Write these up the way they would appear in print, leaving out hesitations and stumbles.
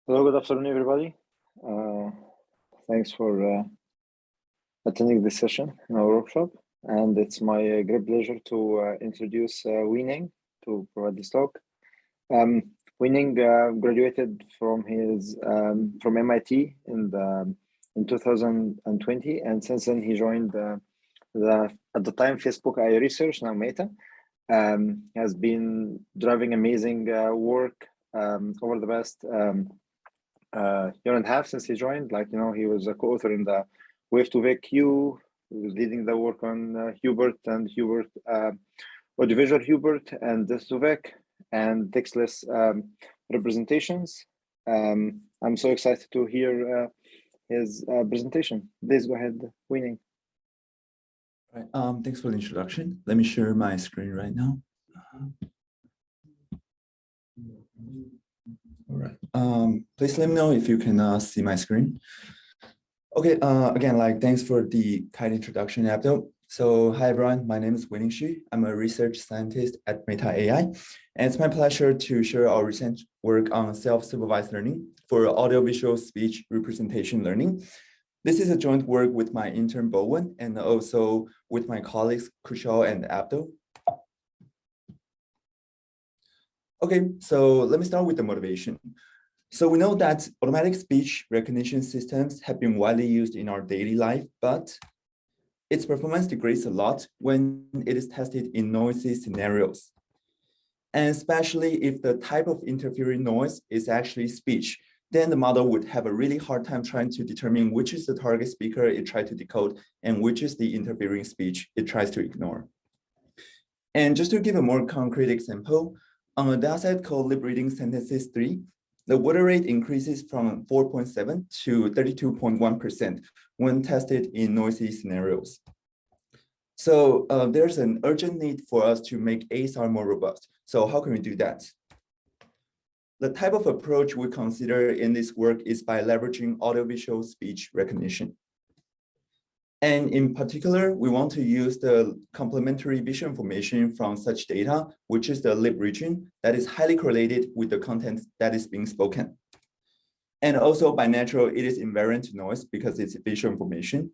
Hello, good afternoon, everybody. Thanks for attending this session in our workshop. And it's my great pleasure to introduce Wei-Ning to provide this talk. Wei-Ning graduated from from MIT in 2020, and since then he joined at the time Facebook AI Research, now Meta. Has been driving amazing work over the past year and a half since he joined. He was a co-author in the Wave-to-Wake Q. He was leading the work on Hubert and Hubert, audiovisual Hubert and This-to-Vec and textless representations. I'm so excited to hear his presentation. Please go ahead, Wei-Ning. Right. Thanks for the introduction. Let me share my screen right now. All right. Please let me know if you can see my screen. Okay. Again, thanks for the kind introduction, Abdul. So, hi everyone. My name is Wei-Ning Hsu. I'm a research scientist at Meta AI, and it's my pleasure to share our recent work on self-supervised learning for audiovisual speech representation learning. This is a joint work with my intern Bowen and also with my colleagues Kushal and Abdul. Okay, so let me start with the motivation. So we know that automatic speech recognition systems have been widely used in our daily life, but its performance degrades a lot when it is tested in noisy scenarios. And especially if the type of interfering noise is actually speech, then the model would have a really hard time trying to determine which is the target speaker it tried to decode and which is the interfering speech it tries to ignore. And just to give a more concrete example, on a dataset called Lip Reading Sentences 3, the water rate increases from 4.7 to 32.1% when tested in noisy scenarios. So there's an urgent need for us to make ASR more robust. So how can we do that? The type of approach we consider in this work is by leveraging audiovisual speech recognition. And in particular, we want to use the complementary visual information from such data, which is the lip region that is highly correlated with the content that is being spoken. And also by natural, it is invariant to noise because it's visual information.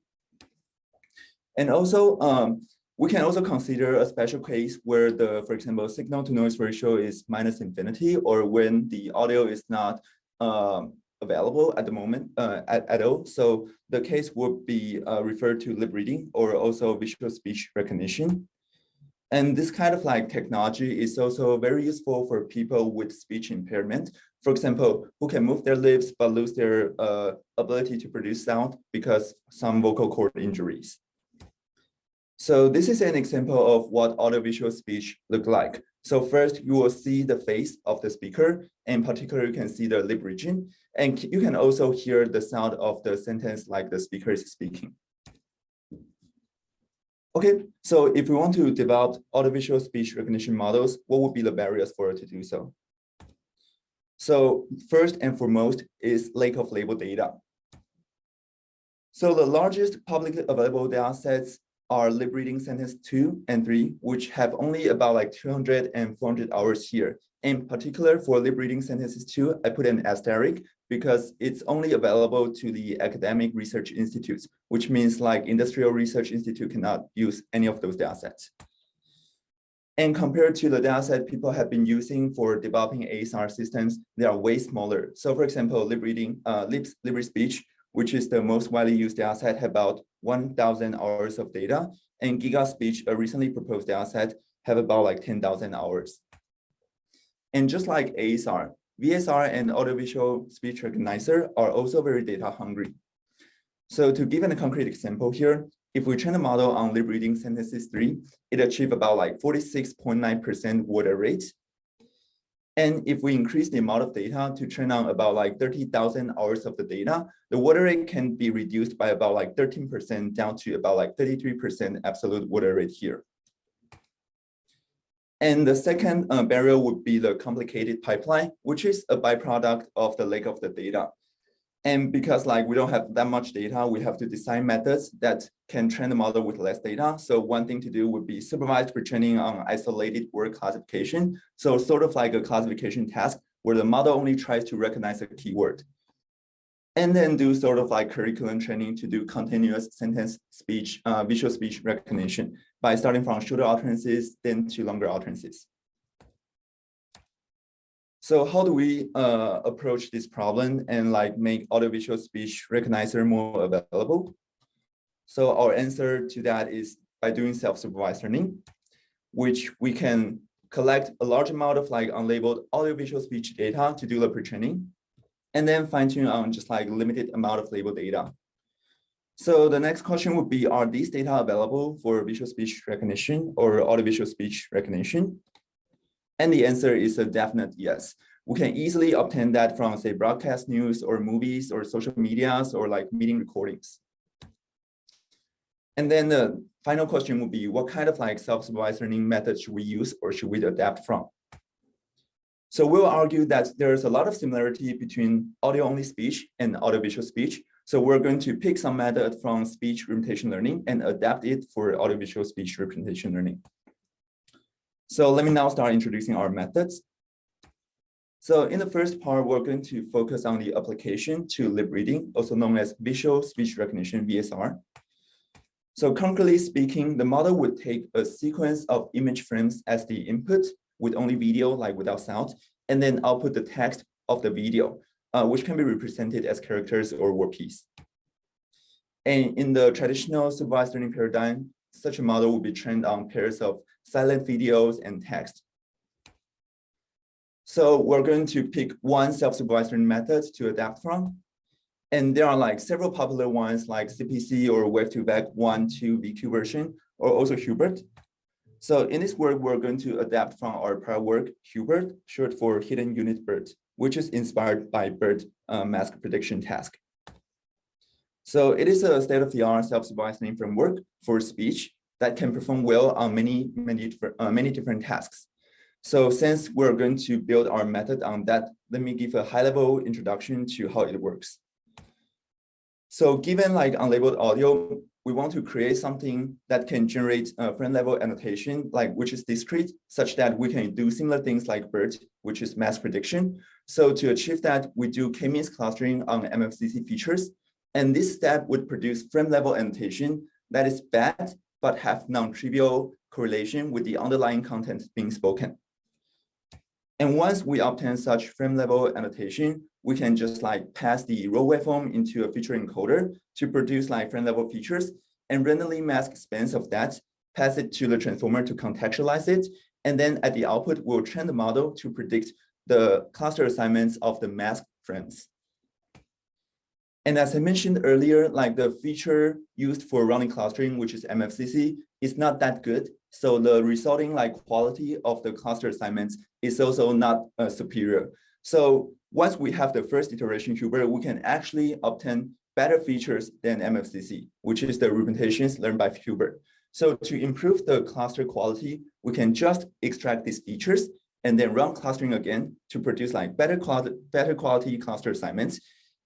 And also, we can also consider a special case where for example, signal to noise ratio is -infinity, or when the audio is not available at the moment at all. So the case would be referred to lip reading or also visual speech recognition. And this kind of technology is also very useful for people with speech impairment. For example, who can move their lips but lose their ability to produce sound because some vocal cord injuries. So this is an example of what audiovisual speech look like. So first, you will see the face of the speaker. In particular, you can see the lip region. And you can also hear the sound of the sentence like the speaker is speaking. Okay, so if we want to develop audiovisual speech recognition models, what would be the barriers for us to do so? So first and foremost is lack of label data. So the largest publicly available data sets are lip reading sentence 2 and 3, which have only about 200 and 400 hours here. In particular, for lip reading sentences 2, I put an asterisk because it's only available to the academic research institutes, which means industrial research institute cannot use any of those data sets. And compared to the data set people have been using for developing ASR systems, they are way smaller. So for example, lip reading, lip speech, which is the most widely used data set, have about 1,000 hours of data, and GigaSpeech, a recently proposed data set, have about 10,000 hours. And just like ASR, VSR and audiovisual speech recognizer are also very data hungry. So to give a concrete example here, if we train a model on lip reading sentences 3, it achieves about 46.9% water rate. And if we increase the amount of data to train on about 30,000 hours of the data, the water rate can be reduced by about 13% down to about 33% absolute water rate here. And the second barrier would be the complicated pipeline, which is a byproduct of the lack of the data. And because we don't have that much data, we have to design methods that can train the model with less data. So one thing to do would be supervised pre-training on isolated word classification. So sort of like a classification task where the model only tries to recognize a keyword. And then do sort of like curriculum training to do continuous sentence speech, visual speech recognition by starting from shorter utterances, then to longer utterances. So how do we approach this problem and like make audiovisual speech recognizer more available? So our answer to that is by doing self-supervised learning, which we can collect a large amount of like unlabeled audiovisual speech data to do the pre-training, and then fine-tune on just like limited amount of labeled data. So the next question would be, are these data available for visual speech recognition or audiovisual speech recognition? And the answer is a definite yes. We can easily obtain that from, say, broadcast news or movies or social medias or like meeting recordings. And then the final question would be, what kind of like self-supervised learning methods should we use or should we adapt from? So we'll argue that there's a lot of similarity between audio-only speech and audiovisual speech. So we're going to pick some method from speech representation learning and adapt it for audiovisual speech representation learning. So let me now start introducing our methods. So in the first part, we're going to focus on the application to lip reading, also known as visual speech recognition, VSR. So concretely speaking, the model would take a sequence of image frames as the input with only video, like without sound, and then output the text of the video, which can be represented as characters or word piece. And in the traditional supervised learning paradigm, such a model would be trained on pairs of silent videos and text. So we're going to pick one self-supervised learning method to adapt from. And there are like several popular ones like CPC or Wave2Vec 1, 2, VQ version, or also Hubert. So in this work, we're going to adapt from our prior work, Hubert, short for Hidden Unit BERT, which is inspired by BERT mask prediction task. So it is a state-of-the-art self-supervised learning framework for speech that can perform well on many different tasks. So since we're going to build our method on that, let me give a high-level introduction to how it works. So given like unlabeled audio, we want to create something that can generate frame level annotation, like which is discrete, such that we can do similar things like BERT, which is mask prediction. So to achieve that, we do k-means clustering on MFCC features. And this step would produce frame level annotation that is bad, but have non-trivial correlation with the underlying content being spoken. And once we obtain such frame level annotation, we can just like pass the raw waveform into a feature encoder to produce like frame level features and randomly mask spans of that, pass it to the transformer to contextualize it. And then at the output, we'll train the model to predict the cluster assignments of the masked frames. And as I mentioned earlier, like the feature used for running clustering, which is MFCC, is not that good. So the resulting like quality of the cluster assignments is also not superior. So once we have the first iteration Hubert, we can actually obtain better features than MFCC, which is the representations learned by Hubert. So to improve the cluster quality, we can just extract these features and then run clustering again to produce like better quality cluster assignments,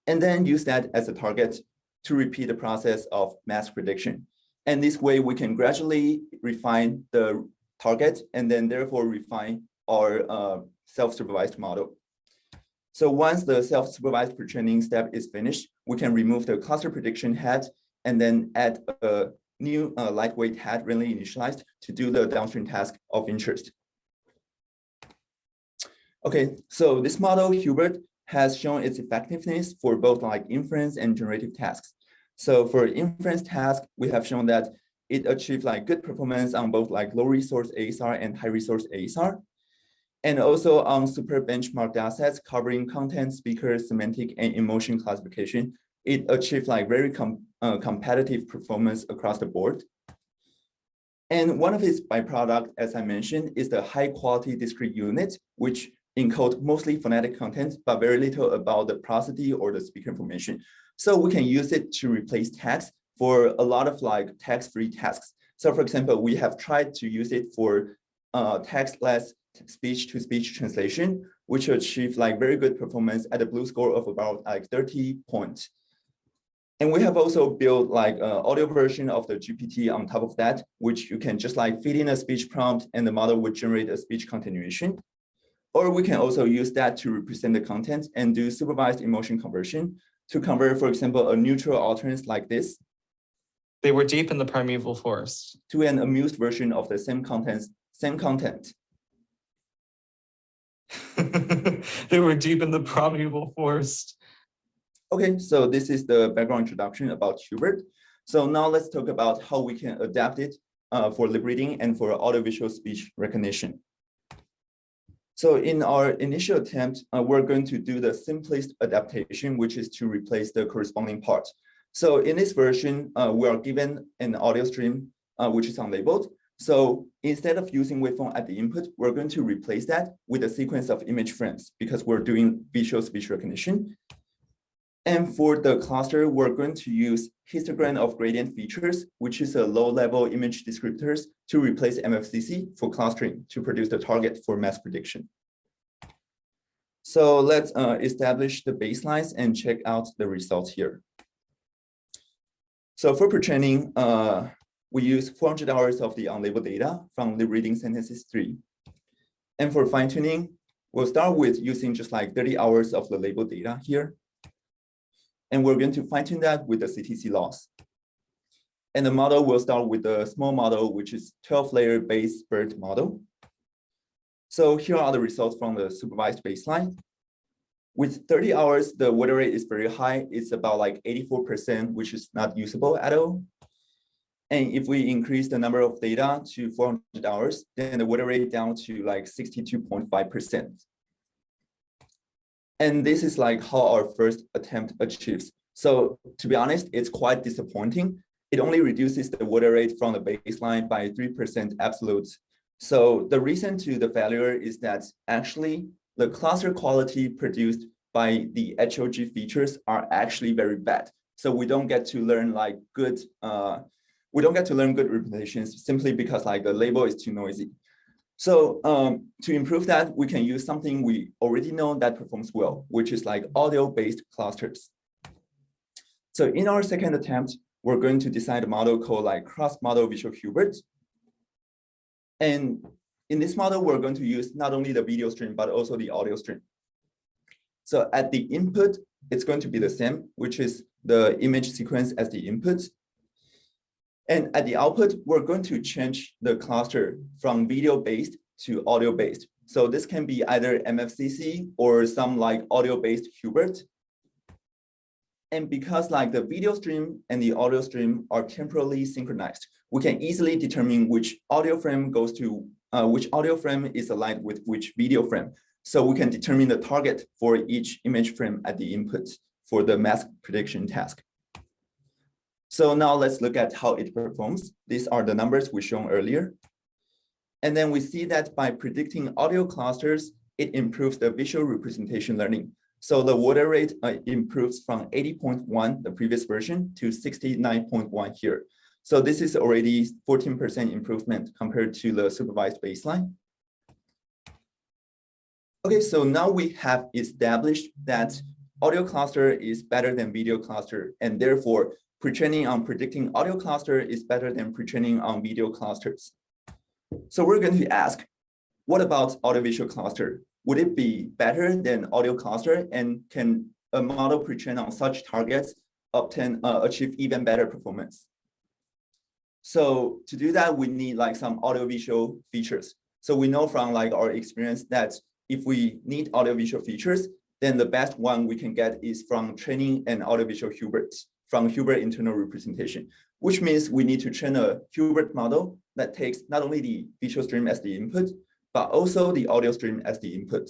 and then use that as a target to repeat the process of mask prediction. And this way we can gradually refine the target and then therefore refine our self-supervised model. So once the self-supervised pre-training step is finished, we can remove the cluster prediction head and then add a new lightweight head randomly initialized to do the downstream task of interest. Okay, so this model, Hubert, has shown its effectiveness for both like inference and generative tasks. So for inference task, we have shown that it achieved like good performance on both like low resource ASR and high resource ASR. And also on super benchmark datasets covering content, speaker, semantic, and emotion classification, it achieved like very competitive performance across the board. And one of its byproducts, as I mentioned, is the high quality discrete unit, which encode mostly phonetic content, but very little about the prosody or the speaker information. So we can use it to replace text for a lot of like text-free tasks. So for example, we have tried to use it for text-less speech-to-speech translation, which achieved like very good performance at a blue score of about like 30 points. And we have also built like an audio version of the GPT on top of that, which you can just like feed in a speech prompt and the model would generate a speech continuation. Or we can also use that to represent the content and do supervised emotion conversion to convert, for example, a neutral utterance like this. They were deep in the primeval forest. To an amused version of the same content. They were deep in the primeval forest. Okay, so this is the background introduction about Hubert. So now let's talk about how we can adapt it for lip reading and for audiovisual speech recognition. So in our initial attempt, we're going to do the simplest adaptation, which is to replace the corresponding part. So in this version, we are given an audio stream, which is unlabeled. So instead of using waveform at the input, we're going to replace that with a sequence of image frames because we're doing visual speech recognition. And for the cluster, we're going to use histogram of gradient features, which is a low-level image descriptors to replace MFCC for clustering to produce the target for mass prediction. So let's establish the baselines and check out the results here. So for pre-training, we use 400 hours of the unlabeled data from lip reading sentences 3. And for fine-tuning, we'll start with using just like 30 hours of the labeled data here. And we're going to fine-tune that with the CTC loss. And the model will start with the small model, which is 12-layer base BERT model. So here are the results from the supervised baseline. With 30 hours, the water rate is very high. It's about like 84%, which is not usable at all. And if we increase the number of data to 400 hours, then the water rate down to like 62.5%. And this is like how our first attempt achieves. So to be honest, it's quite disappointing. It only reduces the water rate from the baseline by 3% absolute. So the reason to the failure is that actually the cluster quality produced by the HOG features are actually very bad. So we don't get to learn like good, good representations simply because like the label is too noisy. So to improve that, we can use something we already know that performs well, which is like audio-based clusters. So in our second attempt, we're going to design a model called like cross-model visual Hubert. And in this model, we're going to use not only the video stream, but also the audio stream. So at the input, it's going to be the same, which is the image sequence as the input. And at the output, we're going to change the cluster from video-based to audio-based. So this can be either MFCC or some like audio-based Hubert. And because like the video stream and the audio stream are temporally synchronized, we can easily determine which audio frame goes to which audio frame is aligned with which video frame. So we can determine the target for each image frame at the input for the mask prediction task. So now let's look at how it performs. These are the numbers we shown earlier. And then we see that by predicting audio clusters, it improves the visual representation learning. So the water rate improves from 80.1, the previous version, to 69.1 here. So this is already 14% improvement compared to the supervised baseline. Okay, so now we have established that audio cluster is better than video cluster, and therefore pre-training on predicting audio cluster is better than pre-training on video clusters. So we're going to ask, what about audiovisual cluster? Would it be better than audio cluster, and can a model pre-train on such targets achieve even better performance? So to do that, we need like some audiovisual features. So we know from like our experience that if we need audiovisual features, then the best one we can get is from training an audiovisual Hubert from Hubert internal representation, which means we need to train a Hubert model that takes not only the visual stream as the input, but also the audio stream as the input.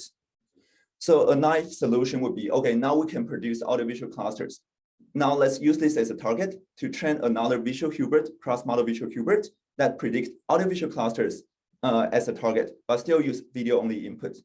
So a nice solution would be, okay, now we can produce audiovisual clusters. Now let's use this as a target to train another visual Hubert, cross-model visual Hubert that predicts audiovisual clusters as a target, but still use video-only input.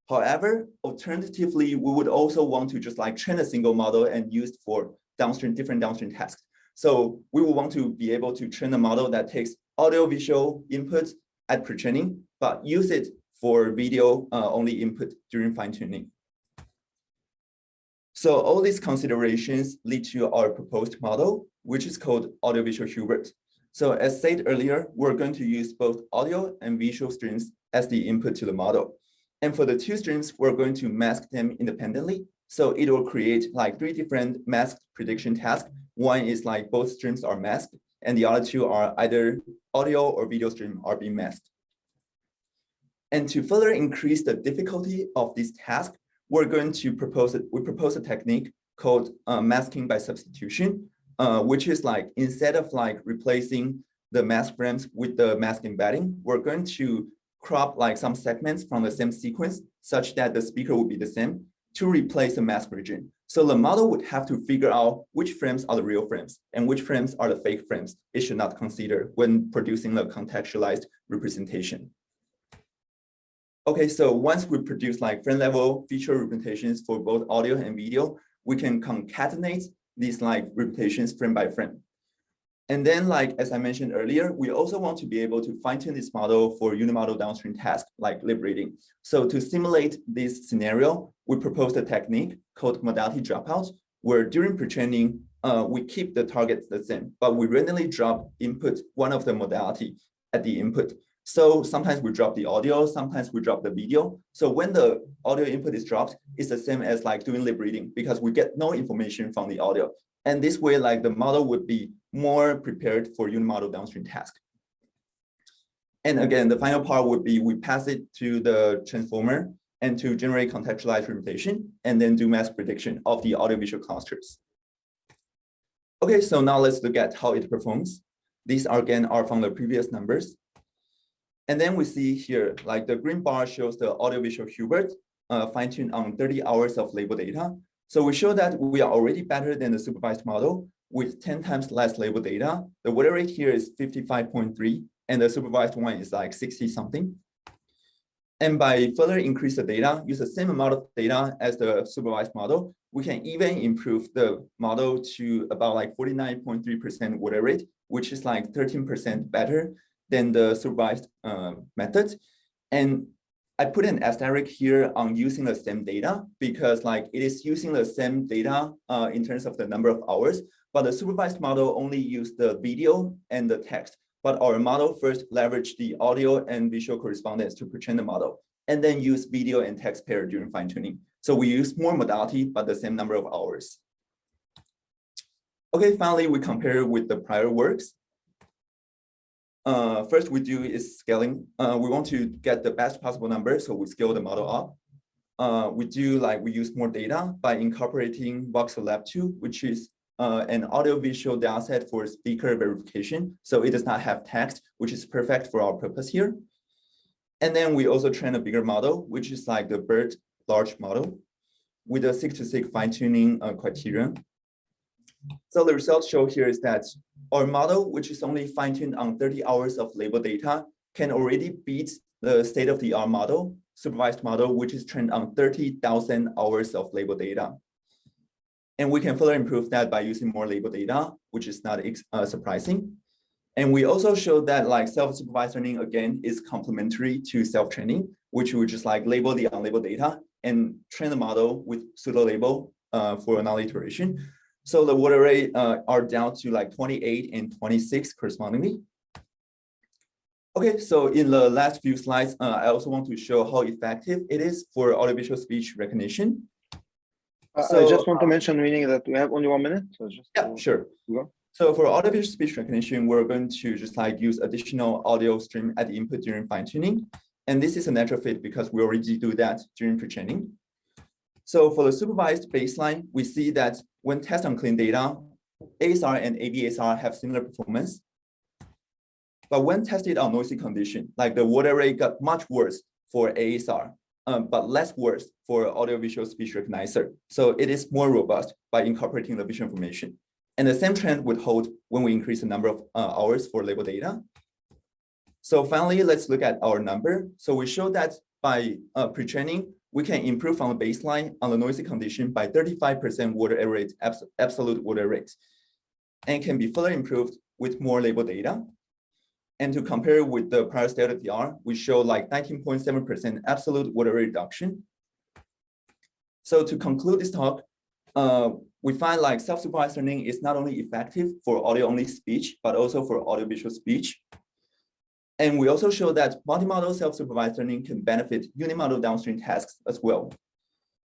However, alternatively, we would also want to just like train a single model and use for different downstream tasks. So we will want to be able to train a model that takes audio-visual inputs at pre-training, but use it for video only input during fine-tuning. So all these considerations lead to our proposed model, which is called audiovisual Hubert. So as said earlier, we're going to use both audio and visual streams as the input to the model. And for the two streams, we're going to mask them independently. So it will create like 3 different masked prediction tasks. One is like both streams are masked, and the other 2 are either audio or video stream are being masked. And to further increase the difficulty of this task, we're going to propose a technique called masking by substitution, which is like instead of like replacing the mask frames with the mask embedding, we're going to crop like some segments from the same sequence such that the speaker will be the same to replace the mask region. So the model would have to figure out which frames are the real frames and which frames are the fake frames it should not consider when producing the contextualized representation. Okay, so once we produce like frame level feature representations for both audio and video, we can concatenate these like representations frame by frame. And then, like, as I mentioned earlier, we also want to be able to fine-tune this model for unimodal downstream tasks like lip reading. So to simulate this scenario, we proposed a technique called modality dropout, where during pre-training, we keep the targets the same, but we randomly drop input one of the modality at the input. So sometimes we drop the audio, sometimes we drop the video. So when the audio input is dropped, it's the same as like doing lip reading because we get no information from the audio. And this way, like the model would be more prepared for unimodal downstream task. And again, the final part would be we pass it to the transformer and to generate contextualized representation and then do mask prediction of the audiovisual clusters. Okay, so now let's look at how it performs. These again are from the previous numbers. And then we see here, like the green bar shows the audiovisual Hubert fine-tuned on 30 hours of label data. So we show that we are already better than the supervised model with 10 times less label data. The water rate here is 55.3, and the supervised one is like 60 something. And by further increase the data, use the same amount of data as the supervised model, we can even improve the model to about like 49.3% water rate, which is like 13% better than the supervised method. And I put an asterisk here on using the same data because like it is using the same data in terms of the number of hours, but the supervised model only used the video and the text. But our model first leveraged the audio and visual correspondence to pre-train the model, and then use video and text pair during fine-tuning. So we use more modality, but the same number of hours. Okay, finally, we compare with the prior works. First we do is scaling. We want to get the best possible number, so we scale the model up. We use more data by incorporating Voxel Lab 2, which is an audio-visual dataset for speaker verification. So it does not have text, which is perfect for our purpose here. And then we also train a bigger model, which is like the BERT large model with a 6-to-6 fine-tuning criterion. So the results show here is that our model, which is only fine-tuned on 30 hours of label data, can already beat the state-of-the-art model, supervised model, which is trained on 30,000 hours of label data. And we can further improve that by using more label data, which is not surprising. And we also showed that like self-supervised learning, again, is complementary to self-training, which we just like label the unlabeled data and train the model with pseudo-label for another iteration. So the water rate are down to like 28 and 26 correspondingly. Okay, so in the last few slides, I also want to show how effective it is for audiovisual speech recognition. So, I just want to mention, Wei-Ning, that we have only 1 minute. So just sure. Go. So for audiovisual speech recognition, we're going to just like use additional audio stream at the input during fine tuning. And this is a natural fit because we already do that during pre-training. So for the supervised baseline, we see that when tested on clean data, ASR and ABSR have similar performance. But when tested on noisy condition, like the water rate got much worse for ASR, but less worse for audiovisual speech recognizer. So it is more robust by incorporating the visual information. And the same trend would hold when we increase the number of hours for label data. So finally, let's look at our number. So we show that by pre-training, we can improve from the baseline on the noisy condition by 35% water error rate, absolute water rate, and can be further improved with more label data. And to compare with the prior state-of-the-art, we show like 19.7% absolute water rate reduction. So to conclude this talk, we find like self-supervised learning is not only effective for audio-only speech, but also for audiovisual speech. And we also show that multimodal self-supervised learning can benefit unimodal downstream tasks as well.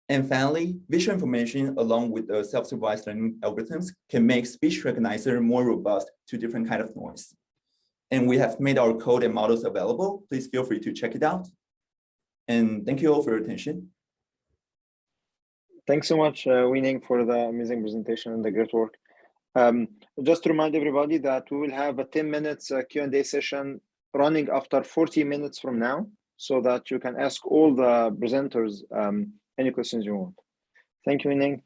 And finally, visual information along with the self-supervised learning algorithms can make speech recognizer more robust to different kind of noise. And we have made our code and models available. Please feel free to check it out. And thank you all for your attention. Thanks so much, Wei-Ning, for the amazing presentation and the great work. Just to remind everybody that we will have a 10 minutes Q&A session running after 40 minutes from now, so that you can ask all the presenters any questions you want. Thank you, Wei-Ning.